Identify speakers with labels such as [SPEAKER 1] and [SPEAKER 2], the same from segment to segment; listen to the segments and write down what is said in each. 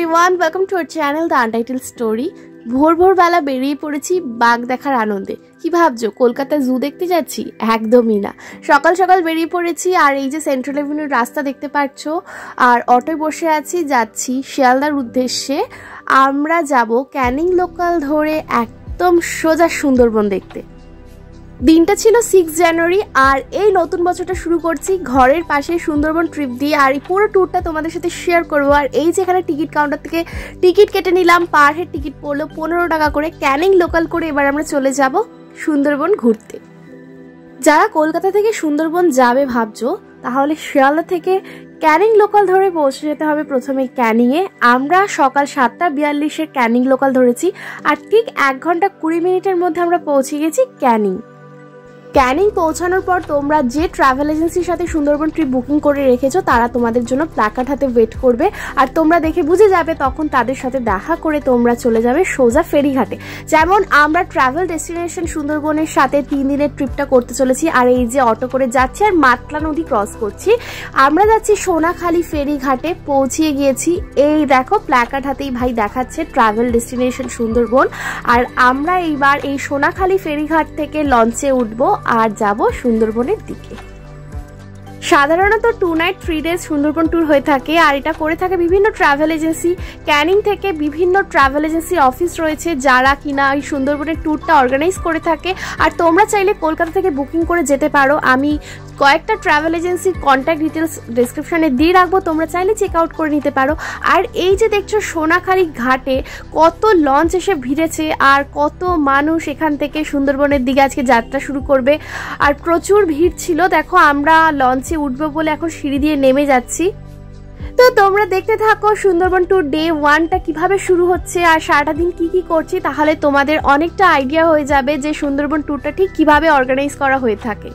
[SPEAKER 1] Everyone, welcome to our channel the untitled story. ভোরবেলা বেরিয়ে পড়েছি বাঘ দেখার আনন্দে। কি ভাবছো কলকাতা জু দেখতে যাচ্ছি? একদমই না। সকাল সকাল বেরিয়ে পড়েছি আর এই যে সেন্ট্রাল এভিনিউর রাস্তা দেখতে পাচ্ছ আর অটোয় বসে আছি, যাচ্ছি শিয়ালদার উদ্দেশ্যে। আমরা যাব ক্যানিং লোকাল ধরে একদম সোজা সুন্দরবন দেখতে। দিনটা ছিল 6 জানুয়ারি আর এই নতুন বছরটা শুরু করছি ঘরের পাশে সুন্দরবন ট্রিপ দিয়ে। আর এই পুরো ট্যুরটা তোমাদের সাথে শেয়ার করবো। আর এই যেখানে টিকিট কাউন্টার থেকে টিকিট কেটে নিলাম, পার হেড টিকিট পড়লো 15 টাকা করে। ক্যানিং লোকাল করে এবার আমরা চলে যাব সুন্দরবন ঘুরতে। যারা কলকাতা থেকে সুন্দরবন যাবে ভাবছো, তাহলে শিয়ালদা থেকে ক্যানিং লোকাল ধরে পৌঁছে যেতে হবে প্রথমে ক্যানিংয়ে। আমরা সকাল 7:42 ক্যানিং লোকাল ধরেছি আর ঠিক 1 ঘন্টা 20 মিনিটের মধ্যে আমরা পৌঁছে গেছি ক্যানিং। ক্যানিং পৌঁছানোর পর তোমরা যে ট্রাভেল এজেন্সির সাথে সুন্দরবন ট্রিপ বুকিং করে রেখেছো তারা তোমাদের জন্য প্ল্যাকার্ড হাতে ওয়েট করবে। আর তোমরা দেখে বুঝে যাবে, তখন তাদের সাথে দেখা করে তোমরা চলে যাবে সোজা ফেরিঘাটে। যেমন আমরা ট্রাভেল ডেস্টিনেশন সুন্দরবনের সাথে 3 দিনের ট্রিপটা করতে চলেছি। আর এই যে অটো করে যাচ্ছি আর মাতলা নদী ক্রস করছি। আমরা যাচ্ছি সোনাখালি ফেরিঘাটে, পৌঁছিয়ে গিয়েছি। এই দেখো প্ল্যাকার্ড হাতেই ভাই দেখাচ্ছে ট্রাভেল ডেস্টিনেশন সুন্দরবন। আর আমরা এইবার এই সোনাখালি ফেরিঘাট থেকে লঞ্চে উঠবো আর যাব সুন্দরবনের দিকে। সাধারণত 2 নাইট 3 ডেজ সুন্দরবন ট্যুর হয়ে থাকে আর এটা করে থাকে বিভিন্ন ট্রাভেল এজেন্সি। ক্যানিং থেকে বিভিন্ন ট্রাভেল এজেন্সি অফিস রয়েছে যারা কিনা এই সুন্দরবনের ট্যুরটা অর্গানাইজ করে থাকে। আর তোমরা চাইলে কলকাতা থেকে বুকিং করে যেতে পারো। আমি কয়েকটা ট্রাভেল এজেন্সির কন্ট্যাক্ট ডিটেলস ডেসক্রিপশনে দিয়ে রাখবো, তোমরা চাইলে চেক আউট করে নিতে পারো। আর এই যে দেখছো সোনাখালি ঘাটে কত লঞ্চ এসে ভিড়েছে আর কত মানুষ এখান থেকে সুন্দরবনের দিকে আজকে যাত্রা শুরু করবে। আর প্রচুর ভিড় ছিল। দেখো আমরা লঞ্চে উঠবো বলে এখন সিঁড়ি দিয়ে নেমে যাচ্ছি। তো তোমরা দেখতে থাকো সুন্দরবন ট্যুর ডে 1টা কিভাবে শুরু হচ্ছে আর সারাটা দিন কি করছি, তাহলে তোমাদের অনেকটা আইডিয়া হয়ে যাবে যে সুন্দরবন ট্যুরটা ঠিক কিভাবে অর্গানাইজ করা হয়ে থাকে।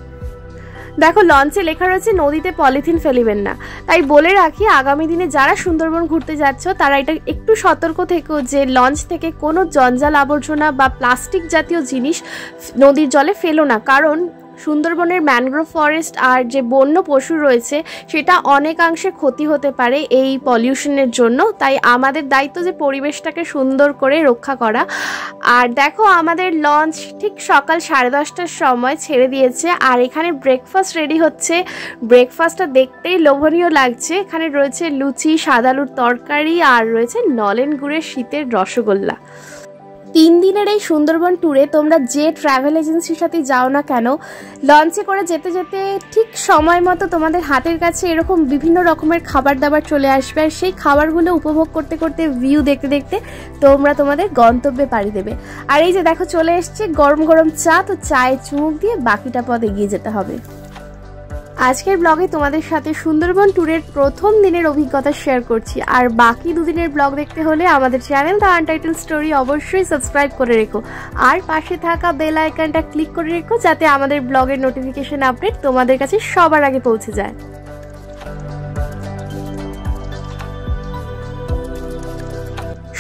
[SPEAKER 1] দেখো লঞ্চে লেখা রয়েছে নদীতে পলিথিন ফেলিবেন না। তাই বলে রাখি, আগামী দিনে যারা সুন্দরবন ঘুরতে যাচ্ছ তারা এটা একটু সতর্ক থেকো যে লঞ্চ থেকে কোনো জঞ্জাল আবর্জনা বা প্লাস্টিক জাতীয় জিনিস নদীর জলে ফেলো না। কারণ সুন্দরবনের ম্যানগ্রোভ ফরেস্ট আর যে বন্য পশু রয়েছে সেটা অনেকাংশে ক্ষতি হতে পারে এই পলিউশনের জন্য। তাই আমাদের দায়িত্ব যে পরিবেশটাকে সুন্দর করে রক্ষা করা। আর দেখো আমাদের লঞ্চ ঠিক সকাল 10:30টার সময় ছেড়ে দিয়েছে আর এখানে ব্রেকফাস্ট রেডি হচ্ছে। ব্রেকফাস্টটা দেখতেই লোভনীয় লাগছে। এখানে রয়েছে লুচি, সাদা আলুর তরকারি আর রয়েছে নলেন গুড়ের শীতের রসগোল্লা। 3 দিনের এই সুন্দরবন ট্যুরে তোমরা যে ট্রাভেল এজেন্সির সাথে যাও না কেন, লঞ্চে করে যেতে যেতে ঠিক সময় মতো তোমাদের হাতের কাছে এরকম বিভিন্ন রকমের খাবার দাবার চলে আসবে। আর সেই খাবারগুলো উপভোগ করতে করতে, ভিউ দেখতে দেখতে তোমরা তোমাদের গন্তব্যে পাড়ি দেবে। আর এই যে দেখো চলে এসছে গরম গরম চা। তো চায়ে চুমুক দিয়ে বাকিটা পথ এগিয়ে যেতে হবে। আজকের ব্লগে তোমাদের সাথে সুন্দরবন ট্যুরের প্রথম দিনের অভিজ্ঞতা শেয়ার করছি। আর বাকি 2 দিনের ব্লগ দেখতে হলে আমাদের চ্যানেল দ্য আনটাইটেলড স্টোরি অবশ্যই সাবস্ক্রাইব করে রেখো আর পাশে থাকা বেল আইকনটা ক্লিক করে রেখো যাতে আমাদের ব্লগের নোটিফিকেশন আপডেট তোমাদের কাছে সবার আগে পৌঁছে যায়।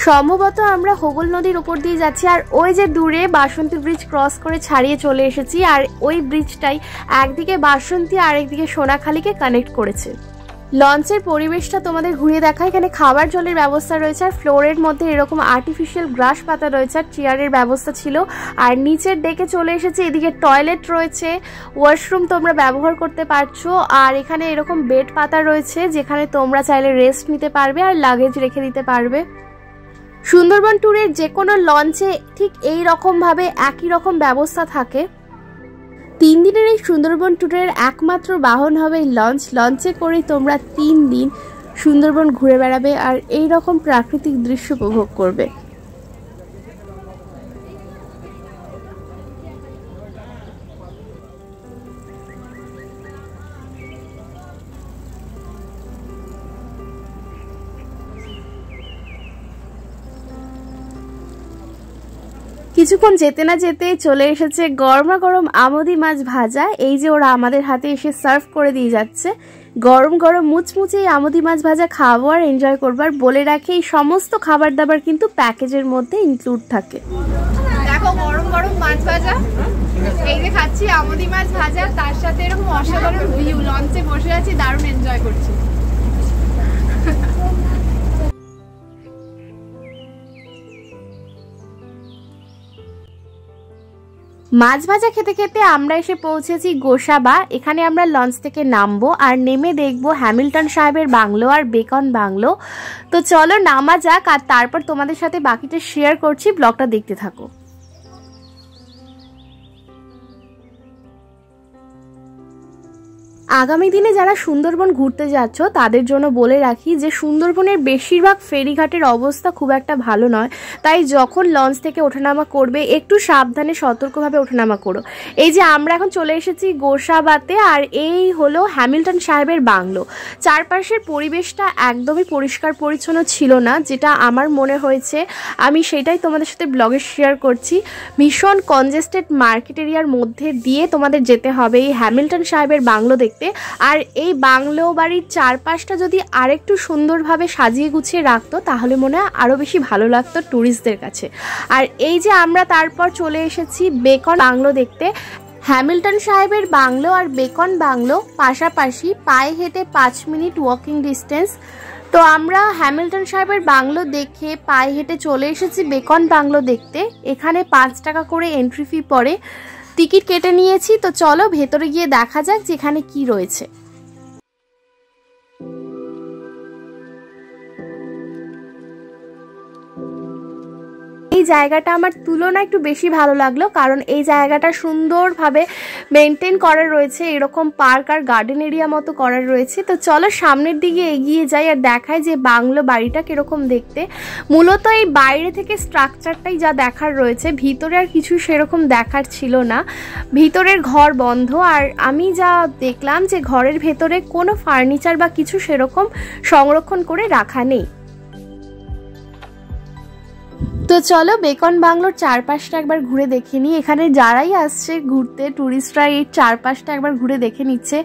[SPEAKER 1] সম্ভবত আমরা হোগল নদীর উপর দিয়ে যাচ্ছি আর ওই যে দূরে বাসন্তী ব্রিজ ক্রস করে ছাড়িয়ে চলে এসেছি। আর ওই ব্রিজটাই একদিকে বাসন্তী আর একদিকে সোনাখালিকে কানেক্ট করেছে। লঞ্চের পরিবেশটা তোমাদের ঘুরিয়ে দেখা। এখানে খাবার জলের ব্যবস্থা রয়েছে আর ফ্লোরের মধ্যে এরকম আর্টিফিশিয়াল গ্রাস পাতা রয়েছে আর চেয়ারের ব্যবস্থা ছিল। আর নিচের ডেকে চলে এসেছে, এদিকে টয়লেট রয়েছে, ওয়াশরুম তোমরা ব্যবহার করতে পারছো। আর এখানে এরকম বেড পাতা রয়েছে যেখানে তোমরা চাইলে রেস্ট নিতে পারবে আর লাগেজ রেখে দিতে পারবে। সুন্দরবন ট্যুরের যে কোনো লঞ্চে ঠিক এই রকমভাবে একই রকম ব্যবস্থা থাকে। 3 দিনের এই সুন্দরবন ট্যুরের একমাত্র বাহন হবে লঞ্চ। লঞ্চে করে তোমরা 3 দিন সুন্দরবন ঘুরে বেড়াবে আর এই রকম প্রাকৃতিক দৃশ্য উপভোগ করবে। কিছুক্ষণ যেতে না যেতে চলে এসেছে গরমা গরম আমোদি মাছ ভাজা। এই যে ওরা আমাদের হাতে এসে সার্ভ করে দিয়ে যাচ্ছে। গরম গরম মুচমুচে আমোদি মাছ ভাজা খাবো আর এনজয় করবো। আর বলে রাখি এই সমস্ত খাবার দাবার কিন্তু প্যাকেজের মধ্যে ইনক্লুড থাকে।
[SPEAKER 2] দেখো গরম গরম মাছ ভাজা, এই যে খাচ্ছি আমোদি মাছ ভাজা, তার সাথে এরকম অসাধারণ ভিউ। লঞ্চে বসে আছি, দারুণ এনজয় করছি।
[SPEAKER 1] মাছ ভাজা খেতে খেতে আমরা এসে পৌঁছেছি গোসাবা। এখানে আমরা লঞ্চ থেকে নামবো আর নেমে দেখবো হ্যামিল্টন সাহেবের বাংলো আর বেকন বাংলো। তো চলো নামা যাক, আর তারপর তোমাদের সাথে বাকিটা শেয়ার করছি, ব্লগটা দেখতে থাকো। আগামী দিনে যারা সুন্দরবন ঘুরতে যাচ্ছ তাদের জন্য বলে রাখি যে সুন্দরবনের বেশিরভাগ ফেরিঘাটের অবস্থা খুব একটা ভালো নয়, তাই যখন লঞ্চ থেকে ওঠানামা করবে একটু সাবধানে সতর্কভাবে ওঠানামা করো। এই যে আমরা এখন চলে এসেছি গোসাবাতে, আর এই হলো হ্যামিল্টন সাহেবের বাংলো। চারপাশের পরিবেশটা একদমই পরিষ্কার পরিচ্ছন্ন ছিল না, যেটা আমার মনে হয়েছে, আমি সেটাই তোমাদের সাথে ব্লগে শেয়ার করছি। ভীষণ কনজেস্টেড মার্কেট এরিয়ার মধ্যে দিয়ে তোমাদের যেতে হবে এই হ্যামিল্টন সাহেবের বাংলো দেখতে। আর এই বাংলো বাড়ির চারপাশটা যদি আরেকটু সুন্দরভাবে সাজিয়ে গুছিয়ে রাখতো তাহলে মনে হয় আরও বেশি ভালো লাগতো ট্যুরিস্টদের কাছে। আর এই যে আমরা তারপর চলে এসেছি বেকন বাংলো দেখতে। হ্যামিল্টন সাহেবের বাংলো আর বেকন বাংলো পাশাপাশি, পায়ে হেঁটে 5 মিনিট ওয়াকিং ডিস্টেন্স। তো আমরা হ্যামিল্টন সাহেবের বাংলো দেখে পায়ে হেঁটে চলে এসেছি বেকন বাংলো দেখতে। এখানে 5 টাকা করে এন্ট্রি ফি পড়ে, টিকিট কেটে নিয়েছি। তো চলো ভেতরে গিয়ে দেখা যাক যেখানে কি রয়েছে। এই জায়গাটা আমার তুলনায় একটু বেশি ভালো লাগলো, কারণ এই জায়গাটা সুন্দরভাবে মেনটেন করা রয়েছে, এরকম পার্ক আর গার্ডেন এরিয়া মতো করা রয়েছে। তো চলো সামনের দিকে এগিয়ে যাই আর দেখাই যে বাংলো বাড়িটা কিরকম দেখতে। মূলত এই বাইরে থেকে স্ট্রাকচারটাই যা দেখার রয়েছে, ভিতরে আর কিছু সেরকম দেখার ছিল না। ভিতরের ঘর বন্ধ, আর আমি যা দেখলাম যে ঘরের ভেতরে কোনো ফার্নিচার বা কিছু সেরকম সংরক্ষণ করে রাখা নেই। তো চলো বেকন বাংলোর চারপাশটা একবার ঘুরে দেখে নিই। এখানে যারাই আসছে ঘুরতে, ট্যুরিস্টরা এই চারপাশটা একবার ঘুরে দেখে নিচ্ছে।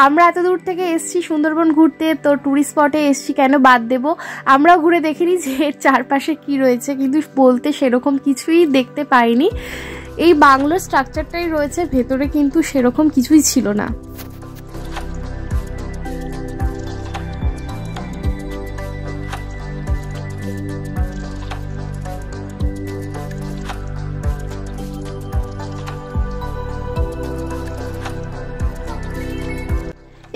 [SPEAKER 1] আমরা এত দূর থেকে এসছি সুন্দরবন ঘুরতে, তো ট্যুরিস্ট স্পটে এসছি কেন বাদ দেবো, আমরাও ঘুরে দেখে নিই যে এর চারপাশে কি রয়েছে। কিন্তু বলতে সেরকম কিছুই দেখতে পাইনি, এই বাংলোর স্ট্রাকচারটাই রয়েছে, ভেতরে কিন্তু সেরকম কিছুই ছিল না।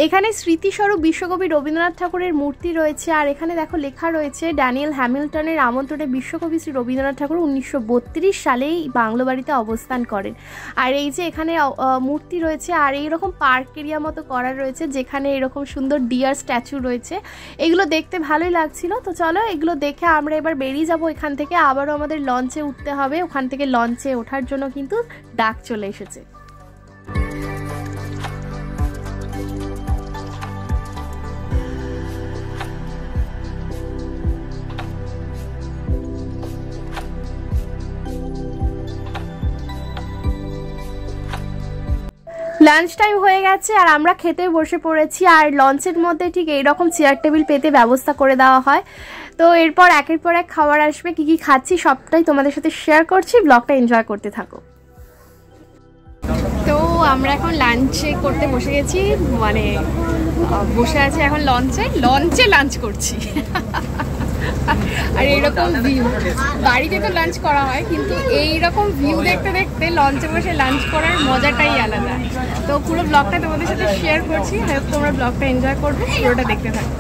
[SPEAKER 1] এখানে স্মৃতিস্বরূপ বিশ্বকবি রবীন্দ্রনাথ ঠাকুরের মূর্তি রয়েছে, আর এখানে দেখো লেখা রয়েছে ড্যানিয়েল হ্যামিল্টনের আমন্ত্রণে বিশ্বকবি শ্রী রবীন্দ্রনাথ ঠাকুর 1932 সালেই বাংলো বাড়িতে অবস্থান করেন। আর এই যে এখানে মূর্তি রয়েছে, আর এইরকম পার্ক এরিয়া মতো করা রয়েছে যেখানে এরকম সুন্দর ডিয়ার স্ট্যাচু রয়েছে, এগুলো দেখতে ভালোই লাগছিল। তো চলো এগুলো দেখে আমরা এবার বেরিয়ে যাব এখান থেকে। আবারও আমাদের লঞ্চে উঠতে হবে, ওখান থেকে লঞ্চে ওঠার জন্য কিন্তু ডাক চলে এসেছে। লাঞ্চ টাইম হয়ে গেছে আর আমরা খেতে বসে পড়েছি। আর লঞ্চের মধ্যে ঠিক এইরকম চেয়ার টেবিল পেতে ব্যবস্থা করে দেওয়া হয়। তো এরপর একের পর এক খাবার আসবে, কি কি খাচ্ছি সবটাই তোমাদের সাথে শেয়ার করছি, ব্লগটা এনজয় করতে থাকো।
[SPEAKER 2] তো আমরা এখন লাঞ্চে করতে বসে গেছি, মানে বসে আছি এখন লঞ্চে লাঞ্চ করছি। আর এইরকম ভিউ, বাড়িতে তো লাঞ্চ করা হয় কিন্তু এইরকম ভিউ দেখতে দেখতে লঞ্চে বসে লাঞ্চ করার মজাটাই আলাদা। তো পুরো ব্লগটা তোমাদের সাথে শেয়ার করছি, হয়তো তোমরা ব্লগটা এনজয় করবে, পুরোটা দেখতে থাকো।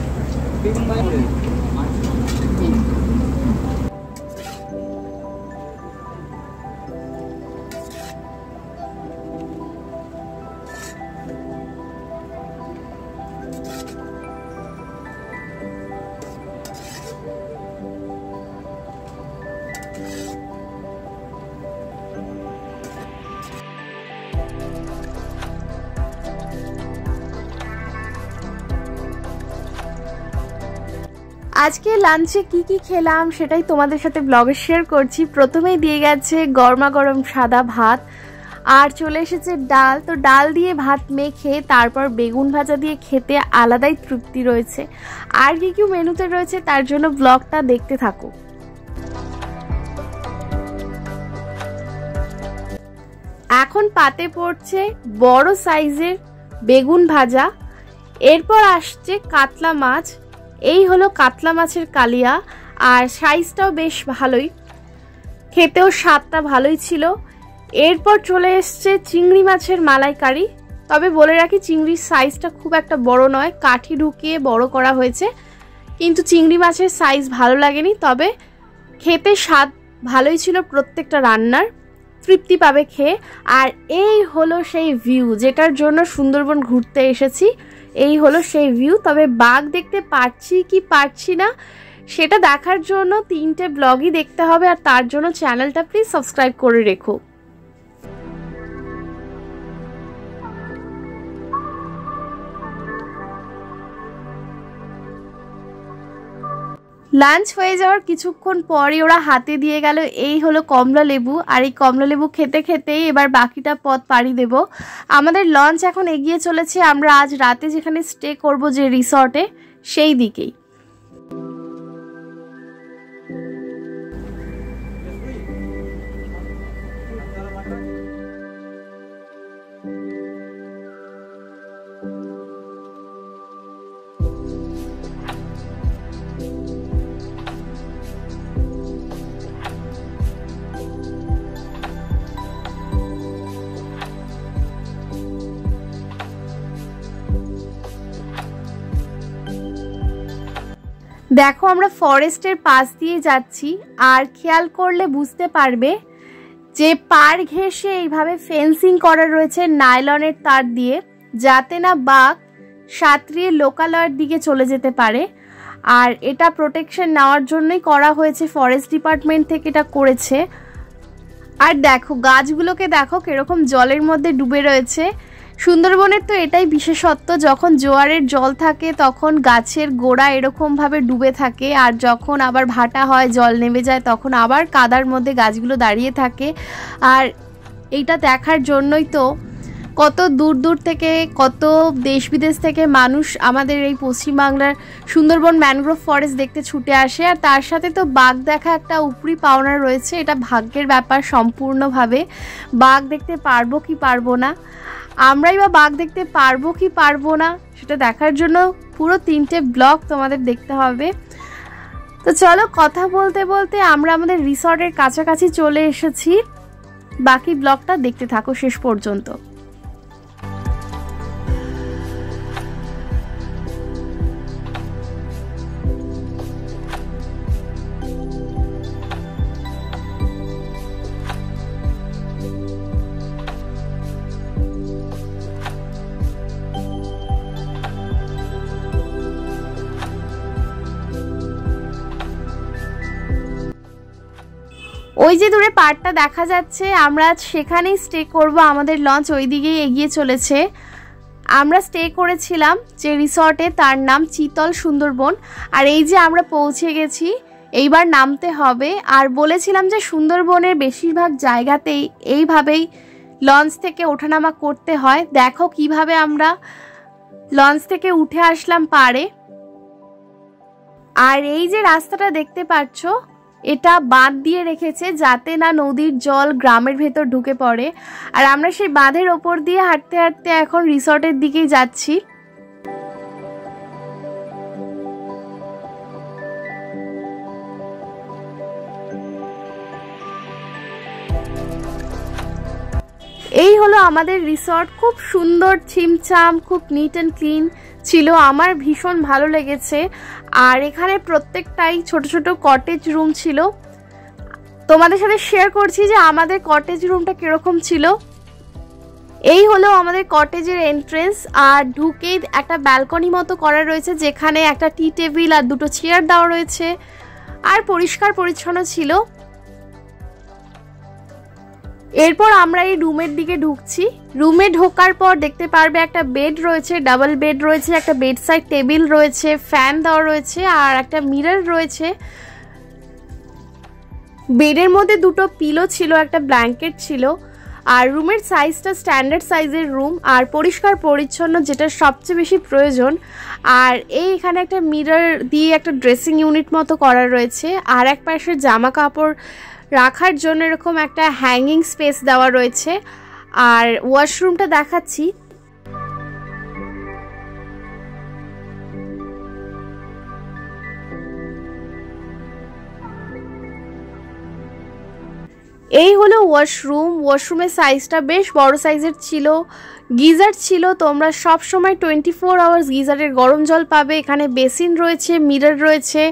[SPEAKER 1] আজকে লাঞ্চে কি কি খেলাম সেটাই তোমাদের সাথে ব্লগে শেয়ার করছি। প্রথমেই দিয়ে গেছে গরমা গরম সাদা ভাত, আর চলে এসেছে ডাল। তো ডাল দিয়ে ভাত মেখে তারপর বেগুন ভাজা দিয়ে খেতে আলাদাই তৃপ্তি রয়েছে। আর কি কি মেনুতে রয়েছে তার জন্য ব্লগটা দেখতে থাকো। এখন পাতে পড়ছে বড় সাইজের বেগুন ভাজা, এরপর আসছে কাতলা মাছ। এই হলো কাতলা মাছের কালিয়া, আর সাইজটাও বেশ ভালোই, খেতেও স্বাদটা ভালোই ছিল। এরপর চলে এসছে চিংড়ি মাছের মালাইকারি। তবে বলে রাখি চিংড়ির সাইজটা খুব একটা বড় নয়, কাঠি ঢুকিয়ে বড় করা হয়েছে, কিন্তু চিংড়ি মাছের সাইজ ভালো লাগেনি। তবে খেতে স্বাদ ভালোই ছিল, প্রত্যেকটা রান্নার তৃপ্তি পাবে খেয়ে। আর এই হলো সেই ভিউ যেটার জন্য সুন্দরবন ঘুরতে এসেছি, এই হলো সেই ভিউ। তবে বাঘ দেখতে পারছি কি পারছি না সেটা দেখার জন্য 3টে ব্লগই দেখতে হবে, আর তার জন্য চ্যানেলটা প্লিজ সাবস্ক্রাইব করে রেখো। লাঞ্চ হয়ে যাওয়ার কিছুক্ষণ পরই ওরা হাতে দিয়ে গেল এই হলো কমলা লেবু। আর এই কমলা লেবু খেতে খেতেই এবার বাকিটা পথ পাড়ি দেব। আমাদের লঞ্চ এখন এগিয়ে চলেছে আমরা আজ রাতে যেখানে স্টে করব, যে রিসর্টে, সেই দিকেই। দেখো আমরা ফরেস্টের পাশ দিয়ে যাচ্ছি, আর খেয়াল করলে বুঝতে পারবে যে পার ঘেঁষে এইভাবে ফেন্সিং করা রয়েছে নাইলনের তার দিয়ে, যাতে না বাঘ সাঁতরিয়ে লোকালয়ের দিকে চলে যেতে পারে। আর এটা প্রোটেকশন নেওয়ার জন্যই করা হয়েছে, ফরেস্ট ডিপার্টমেন্ট থেকে এটা করেছে। আর দেখো গাছগুলোকে দেখো কিরকম জলের মধ্যে ডুবে রয়েছে। সুন্দরবনের তো এটাই বিশেষত্ব, যখন জোয়ারের জল থাকে তখন গাছের গোড়া এরকমভাবে ডুবে থাকে, আর যখন আবার ভাটা হয় জল নেমে যায় তখন আবার কাদার মধ্যে গাছগুলো দাঁড়িয়ে থাকে। আর এইটা দেখার জন্যই তো কত দূর দূর থেকে, কত দেশ বিদেশ থেকে মানুষ আমাদের এই পশ্চিমবাংলার সুন্দরবন ম্যানগ্রোভ ফরেস্ট দেখতে ছুটে আসে। আর তার সাথে তো বাঘ দেখা একটা উপরি পাওনা রয়েছে, এটা ভাগ্যের ব্যাপার সম্পূর্ণভাবে। বাঘ দেখতে পারবো কি পারবো না, আমরাই বা বাঘ দেখতে পারবো কি পারবো না সেটা দেখার জন্য পুরো 3টে ব্লগ তোমাদের দেখতে হবে। তো চলো কথা বলতে বলতে আমরা আমাদের রিসর্টের কাছাকাছি চলে এসেছি, বাকি ব্লগটা দেখতে থাকো শেষ পর্যন্ত। ওই যে দূরে পাড়টা দেখা যাচ্ছে, আমরা সেখানেই স্টে করব। আমাদের লঞ্চ ওই দিকেই এগিয়ে চলেছে। আমরা স্টে করেছিলাম যে রিসর্টে, তার নাম চিতল সুন্দরবন। আর এই যে আমরা পৌঁছে গেছি, এইবার নামতে হবে। আর বলেছিলাম যে সুন্দরবনের বেশিরভাগ জায়গাতেই এইভাবেই লঞ্চ থেকে ওঠানামা করতে হয়। দেখো কিভাবে আমরা লঞ্চ থেকে উঠে আসলাম পাড়ে। আর এই যে রাস্তাটা দেখতে পাচ্ছ, এটা বাঁধ দিয়ে রেখেছে যাতে না নদীর জল গ্রামের ভেতর ঢুকে পড়ে। আর আমরা সেই বাঁধের ওপর দিয়ে হাঁটতে হাঁটতে এখন রিসর্টের দিকেই যাচ্ছি। এই হলো আমাদের রিসর্ট, খুব সুন্দর ছিমছাম, খুব নিট অ্যান্ড ক্লিন ছিল, আমার ভীষণ ভালো লেগেছে। আর এখানে প্রত্যেকটাই ছোট ছোট কটেজ রুম ছিল। তোমাদের সাথে শেয়ার করছি যে আমাদের কটেজ রুমটা কিরকম ছিল। এই হলো আমাদের কটেজের এন্ট্রেন্স, আর ঢুকেই একটা ব্যালকনি মতো করা রয়েছে যেখানে একটা টি টেবিল আর 2টো চেয়ার দেওয়া রয়েছে, আর পরিষ্কার পরিচ্ছন্ন ছিল। এরপর আমরা এই রুমের দিকে ঢুকছি। রুমে ঢোকার পর দেখতে পারবে একটা বেড রয়েছে, ডাবল বেড রয়েছে, একটা বেড সাইড টেবিল রয়েছে, ফ্যান দেওয়া রয়েছে, আর একটা মিরর রয়েছে। বেডের মধ্যে 2টো পিলো ছিল, একটা ব্ল্যাঙ্কেট ছিল। আর রুমের সাইজটা স্ট্যান্ডার্ড সাইজের রুম, আর পরিষ্কার পরিচ্ছন্ন, যেটা সবচেয়ে বেশি প্রয়োজন। আর এখানে একটা মিরর দিয়ে একটা ড্রেসিং ইউনিট মতো করা রয়েছে, আর এক পাশে জামা কাপড় রাখার জন্য এরকম একটা হ্যাঙ্গিং স্পেস দেওয়া রয়েছে। আর ওয়াশরুমটা দেখাচ্ছি। এই হলো ওয়াশরুম। ওয়াশরুমের সাইজটা বেশ বড় সাইজের ছিল। গিজার ছিল, তোমরা সব সময় 24 আওয়ার্স গিজারের গরম জল পাবে। এখানে বেসিন রয়েছে, মিরর রয়েছে,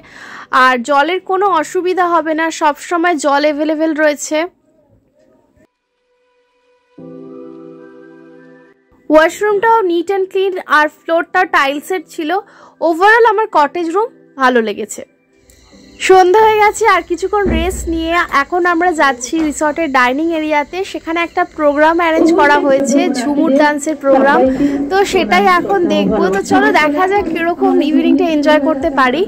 [SPEAKER 1] আর জলের কোনো অসুবিধা হবে না, সব সময় জল অ্যাভেলেবেল রয়েছে। ওয়াশরুমটাও নিট অ্যান্ড ক্লিন, আর ফ্লোরটা টাইলসের ছিল। ওভারঅল আমার কটেজ রুম ভালো লেগেছে। সন্ধ্যা হয়ে গেছে, আর কিছুক্ষণ রেস্ট নিয়ে এখন আমরা যাচ্ছি রিসর্টের ডাইনিং এরিয়াতে। সেখানে একটা প্রোগ্রাম অ্যারেঞ্জ করা হয়েছে, ঝুমুর ডান্সের প্রোগ্রাম, তো সেটাই এখন দেখবো। তো চলো দেখা যাক কিরকম ইভিনিংটা এনজয় করতে পারি।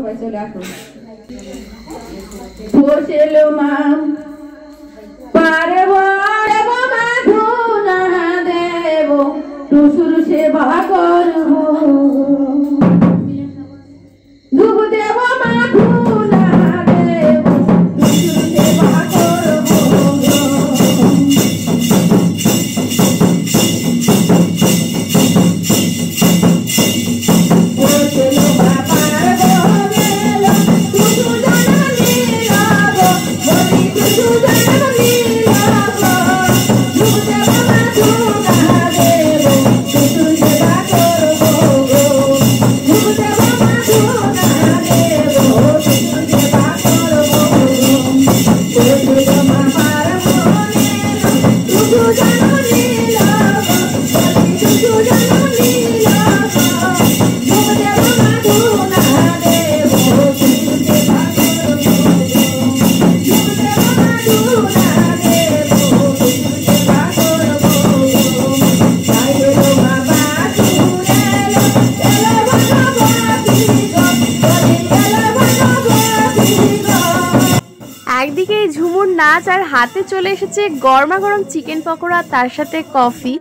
[SPEAKER 1] একদিকে ঝুমুর নাচ, আর হাতে চলে এসেছে গরমা গরম চিকেন পকোড়া, তার সাথে কফি।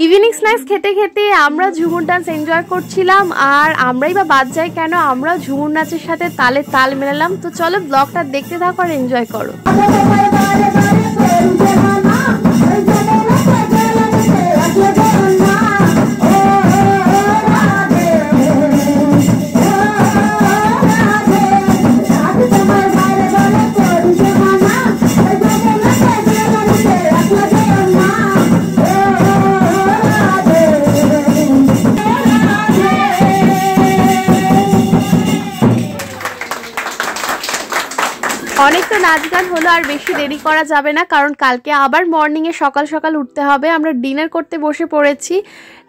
[SPEAKER 1] ইভিনিং স্ন্যাক্স খেতে খেতে আমরা ঝুমুর ডান্স এনজয় করছিলাম। আর আমরাই বা বাদ যাই কেন, আমরা ঝুমুর নাচের সাথে তালে তাল মেলালাম। তো চলো ব্লগটা দেখতে থাকো আর এনজয় করো। অনেক তো নাচ গান হলো, আর বেশি দেরি করা যাবে না, কারণ কালকে আবার মর্নিংয়ে সকাল সকাল উঠতে হবে। আমরা ডিনার করতে বসে পড়েছি।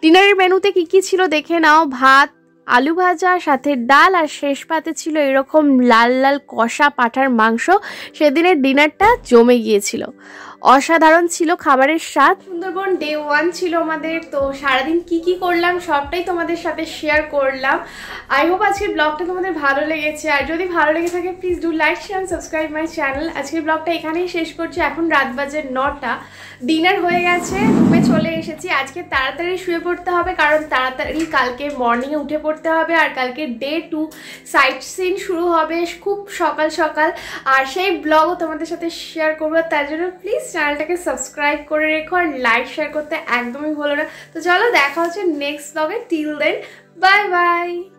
[SPEAKER 1] ডিনারের মেনুতে কি কি ছিল দেখে নাও। ভাত, আলু ভাজা, সাথে ডাল, আর শেষ পাতে ছিল এরকম লাল লাল কষা পাঁঠার মাংস। সেদিনের ডিনারটা জমে গিয়েছিল, অসাধারণ ছিল খাবারের স্বাদ। সুন্দরবন ডে 1 ছিল আমাদের। তো সারাদিন কি কি করলাম সবটাই তোমাদের সাথে শেয়ার করলাম। আই হোপ আজকের ব্লগটা তোমাদের ভালো লেগেছে, আর যদি ভালো লেগে থাকে please do like, share, subscribe my channel. আজকের ব্লগটা এখানেই শেষ করছি। এখন রাত বাজে 9টা, ডিনার হয়ে গেছে, রুমে চলে এসেছি। আজকে তাড়াতাড়ি শুয়ে পড়তে হবে, কারণ তাড়াতাড়ি কালকে মর্নিংয়ে উঠে পড়তে হবে। আর কালকে ডে 2 সাইট সিন শুরু হবে খুব সকাল সকাল, আর সেই ব্লগও তোমাদের সাথে শেয়ার করবো। তার জন্য প্লিজ চ্যানেলটাকে সাবস্ক্রাইব করে রেখো, আর লাইক শেয়ার করতে একদমই ভুলো না। তো চলো দেখা হচ্ছে নেক্সট ব্লগে। Till then, bye by.